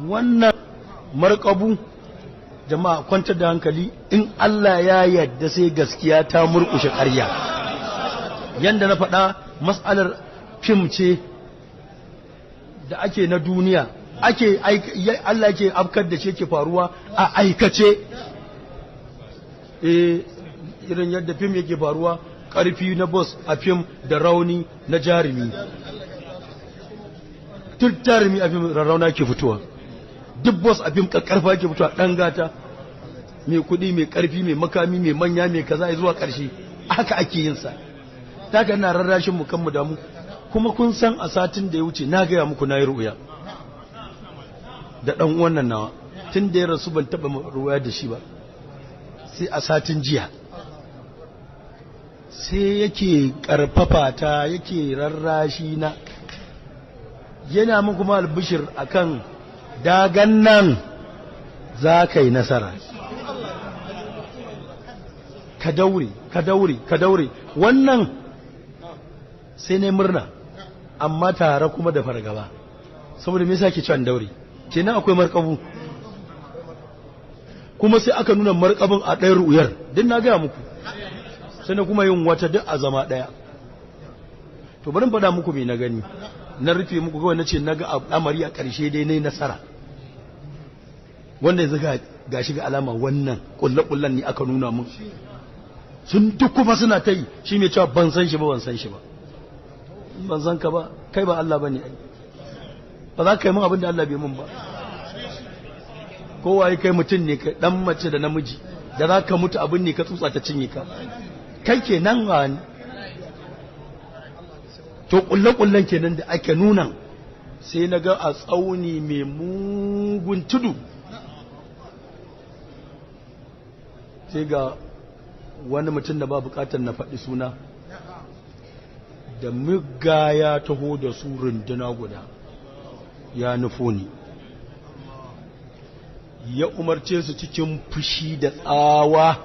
wannan markabu jama'a kwantar da hankali, in Allah ya yarda sai gaskiya ta murkushe ƙarya. Yanda na faɗa, mas'alar fim ce da ake na duniya, Allah yake afkar da shi ke faruwa a aikace. Irin yadda fim yake faruwa, ƙarfi na boss a fim da rauni na jarumi. Duk jarumi a fim rarrauna ke fitowa, duk boss a fim ƙarfa ke fitowa, ɗan gata mai kuɗi mai ƙarfi mai makami mai manya mai kaza zuwa ƙarshe. Haka ake yin sa. Ta ka ina rarrashin mu kan mu damu. Kuma kun san a satin da ya wuce na gaya muku na yi ru'uya da ɗan uwan nan nawa, tun da ya rasu ban taɓa ru'uya da shi ba, sai a satin jiya sai yake ƙarfafa ta, yake rarrashi na, yana min kuma albishir akan dagan nan za ka yi nasara. Ka daure wannan sai ne murna, amma tare kuma da fargaba. Saboda me yasa ke cewa daure? Kenan akwai markabu. Kuma sai aka nuna markabin a ɗayar ruyar, din na gaya muku. Sai na kuma yin wata duk a zama ɗaya. To bari faɗa muku me na gani. Na rufe muku kawai nace naga al'amari a ƙarshe dai nayi nasara. Wanda yanzu gashi ga alama wannan kullu-kullan ne aka nuna mun. Sun duk kuma suna ta yi, shi mai cewa ban san shi ba. Ban san ka ba, kai ba Allah ba ne. Ba za ka yi mun abin da Allah bai mun ba. Kowa ya kai mutum ne, ka dan mace da namiji, da za ka mutu abin ne ka tsutsa ta cinye ka. Kai ke nan wani. To kulle-kullen kenan da ake nuna, sai na ga a tsauni mai mugun tudu. Sai ga wani mutum da ba bukatar na faɗi suna, da mugga ya taho da su runduna guda, ya nufo ni, ya umarce su cikin fushi da tsawa.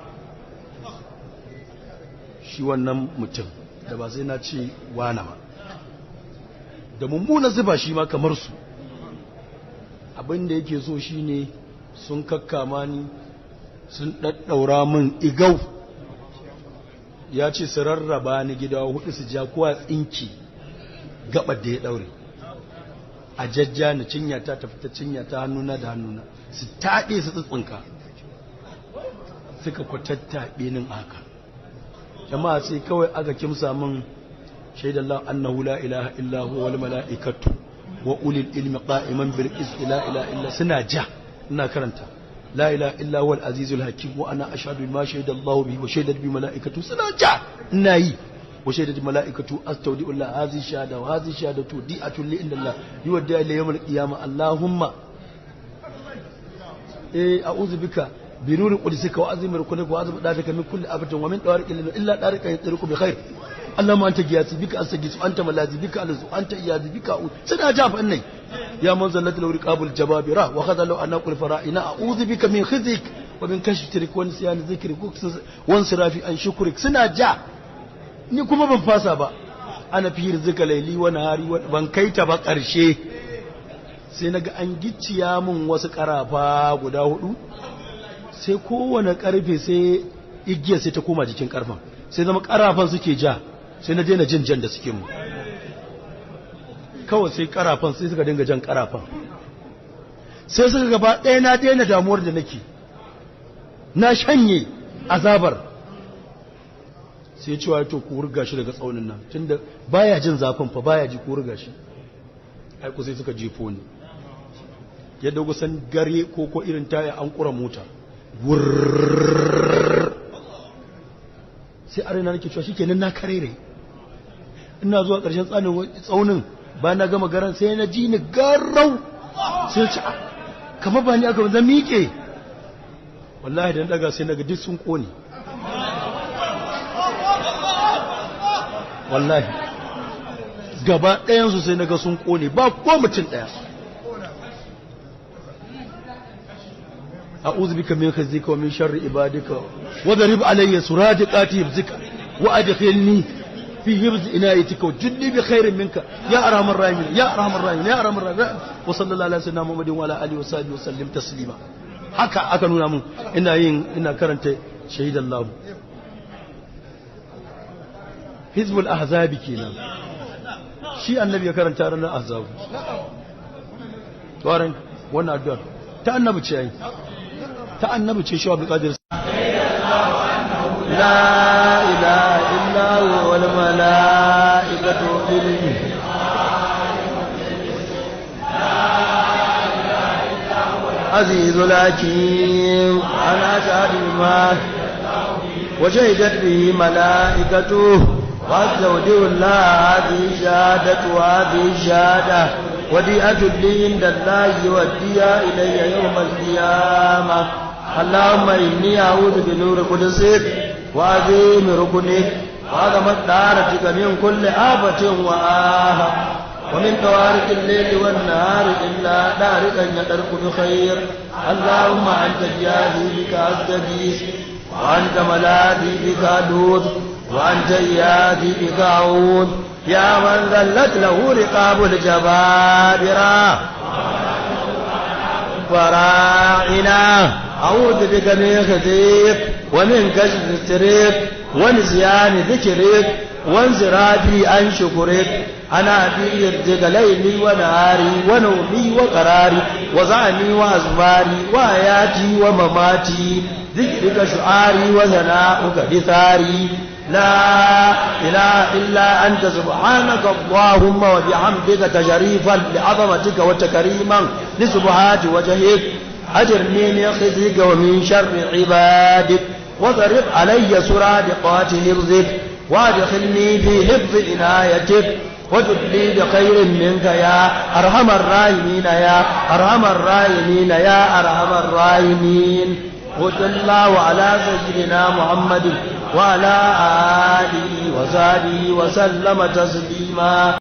Shi wannan mutum da ba sai na ce wana ba, da mummuna zuba shi ma kamar su. Abin da yake so shine sun kakkama ni, sun ɗaɗɗaura min igau. Ya ce su rarraba ni gida hudu, su ja kowa tsinki gabar da ya daure, a jajja ni cinyata ta fita cinyata, hannuna da hannuna, su taɗe su tsitsinka, suka kwatattaɓe nin haka. Jama'a sai kawai aka kimsa min shaidallahu annahu la ilaha illa huwa wal mala'ikatu wa ulil ilmi qa'iman bil qisti la ilaha illa, suna ja ina karanta لا إله إلا هو العزيز الحكيم وأنا أشهد بما شهد الله به وشهدت بملائكته سنجا ناي وشهدت ملائكته أستودع الله هذه الشهادة وهذه الشهادة ديئة لي إن الله يودع إلى يوم القيامة اللهم أعوذ بك بنور قدسك وعظيم ركنك وعظيم ذاتك من كل آفة ومن طارق إلا طارق يطرق بخير اللهم أنت جياسي بك أستجيس وأنت ملاذي بك ألز وأنت إياذي بك أعوذ سنجا فأني يا من زلت له رقاب الجبابرة وخذ له أن أقول فرائنا أعوذ بك من خزيك ومن كشف ترك ونسيان ذكرك وانصرافي عن شكرك سنجا ni kuma ban fasa ba, ana fi rizika laili wa nahari ban kaita ba ƙarshe. Sai naga an gicciya mun wasu ƙarafa guda hudu, sai kowane ƙarfe sai igiyar sai ta koma jikin ƙarfen, sai zama ƙarafan suke ja, sai na daina jin jan da suke mu. Kawai sai ƙarafan sai suka dinga jan ƙarafan, sai suka gaba ɗaya na daina damuwar da nake, na shanye azabar. Sai cewa to ku riga shi daga tsaunin nan, tunda baya jin zafin fa, baya ji, ku riga shi. Ai ku sai suka jefo ni yadda kusan gare ko irin taya an kura mota, sai a raina nake cewa shikenan na karere. Ina zuwa ƙarshen tsaunin ba na gama garan, sai na ji ni garau, sai ce kamar ba ni aka zan miƙe. Wallahi da na daga sai na ga duk sun ƙone, wallahi gaba ɗayansu sai na ga sun ƙone, ba ko mutum ɗaya. a'udhu bika min khizika wa min sharri ibadika wa darib alayya suradiqati yabzika wa adkhilni في حفظ عنايتك وجدني بخير منك يا ارحم الراحمين يا ارحم الراحمين يا ارحم الراحمين وصلى الله على سيدنا محمد وعلى اله وصحبه وسلم تسليما. haka aka nuna mun ina karanta shahidallahu hizbul ahzabi kenan shi annabi ya karanta ranar ahzabu waran wannan addu'a ta annabi ce ai ta annabi ce shi Abdul Qadir la ilaha illa huwa wal malaikatu bil عزيز الحكيم أنا شهد ما وشهدت به ملائكته واستودع الله هذه الشهادة وهذه الشهادة وديئة لي عند الله وديا إلي يوم القيامة. اللهم إني أعوذ بنور قدسك وعظيم ركنك وعظمة طهارتك من كل آفة وآهة ومن طوارق الليل والنهار إلا دارقا يطرق بخير. اللهم أنت جاهي بك أستغيث وأنت ملاذي بك ألوذ وأنت إياذي بك أعوذ يا من ذلت له رقاب الجبابرة وراعنا أعوذ بك من خزيك ومن كشف سترك ونسيان ذكرك وانزرافي عن شكرك. أنا في يرزق ليلي ونهاري ونومي وقراري وزعني وأزماري وآياتي ومماتي ذكرك شعاري وثناؤك دثاري. لا إله إلا أنت سبحانك اللهم وبحمدك تشريفا لعظمتك وتكريما لسبحات وجهك. أجرني من خزيك ومن شر عبادك وضرب علي سرادقات حفظك وادخلني في حفظ عنايتك وجد لي بخير منك يا أرحم الراحمين يا أرحم الراحمين يا أرحم الراحمين. وصلى الله على سيدنا محمد وعلى آله وصحبه وسلم تسليما.